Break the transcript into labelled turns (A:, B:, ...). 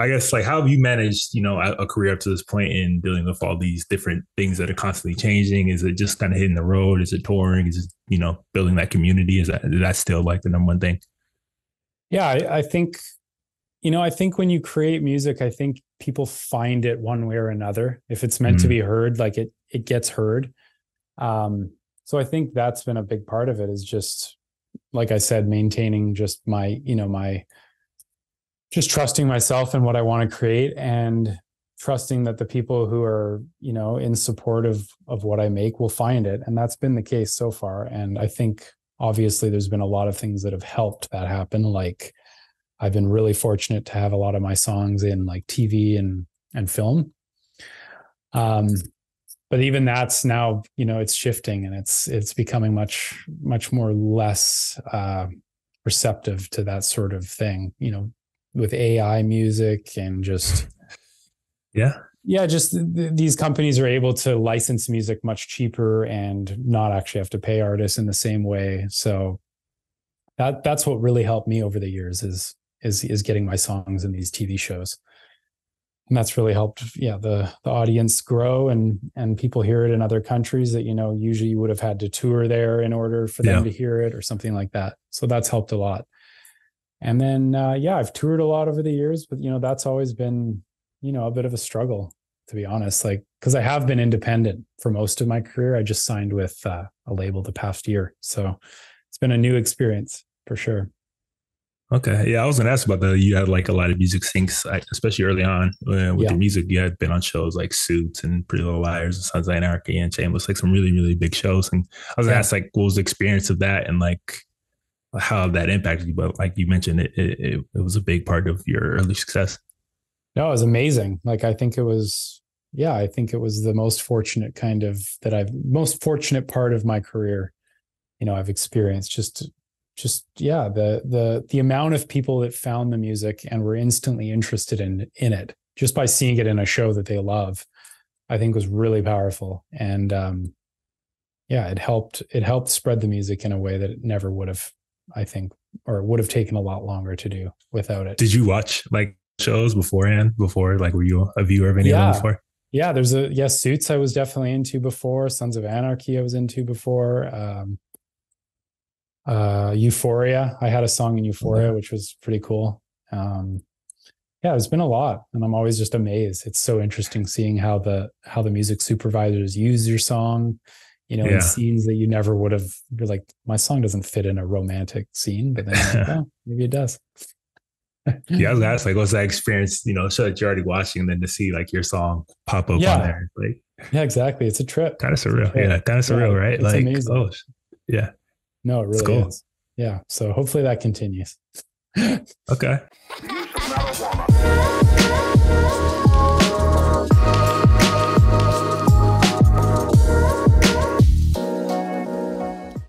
A: I guess like how have you managed, a career up to this point in dealing with all these different things that are constantly changing? Is it just kind of hitting the road? Is it touring? Is it, building that community? Is that still like the number one thing?
B: Yeah, I think, I think when you create music, I think people find it one way or another. If it's meant to
A: Mm,
B: be heard, like it gets heard. So I think that's been a big part of it, is just, like I said, maintaining just my just trusting myself and what I want to create, and trusting that the people who are, in support of what I make will find it. And that's been the case so far. And I think obviously there's been a lot of things that have helped that happen. Like I've been really fortunate to have a lot of my songs in like TV and film. Um, but even that's now, it's shifting, and it's becoming much more less receptive to that sort of thing, with AI music and just,
A: yeah.
B: yeah, just these companies are able to license music much cheaper and not actually have to pay artists in the same way. So that's what really helped me over the years, is getting my songs in these TV shows. And that's really helped, yeah, the audience grow, and people hear it in other countries that, usually you would have had to tour there in order for them
A: Yeah.
B: to hear it or something like that. So that's helped a lot. And then, yeah, I've toured a lot over the years, but, that's always been, a bit of a struggle, to be honest, like, because I have been independent for most of my career. I just signed with a label the past year. So it's been a new experience for sure.
A: Okay. Yeah. I was going to ask about you had like a lot of music syncs, especially early on with
B: Yeah.
A: your music. You had been on shows like Suits and Pretty Little Liars and Sons of Anarchy and Shameless, like some really, really big shows. And I was going to
B: Yeah.
A: ask like, what was the experience of that and like how that impacted you? But like you mentioned, it was a big part of your early success.
B: No, it was amazing. Like, I think it was, yeah, I think it was the most fortunate most fortunate part of my career, I've experienced. Yeah, the amount of people that found the music and were instantly interested in it just by seeing it in a show that they love, I think was really powerful. And yeah, it helped spread the music in a way that it never would have, I think, or it would have taken a lot longer to do without it.
A: Did you watch like shows beforehand? Before, like, were you a viewer of any of them
B: Yeah.
A: before?
B: Yeah, Suits I was definitely into before, Sons of Anarchy I was into before. Euphoria. I had a song in
A: Okay.
B: Euphoria, which was pretty cool. Yeah, there's been a lot, and I'm always just amazed. It's so interesting seeing how the music supervisors use your song, in
A: Yeah.
B: scenes that you never would have. You're like, my song doesn't fit in a romantic scene, but then you're like, oh, maybe it does.
A: Yeah, I was gonna ask, like, what's that experience, show that you're already watching, and then to see like your song pop up on
B: Yeah,
A: there, like
B: yeah, exactly. It's a trip.
A: kind of
B: It's a
A: surreal.
B: trip.
A: Yeah, kind of
B: Yeah,
A: surreal, right?
B: it's
A: Like,
B: amazing.
A: oh, yeah,
B: No, it
A: it's
B: really
A: cool.
B: is. Yeah. So hopefully that continues.
A: Okay.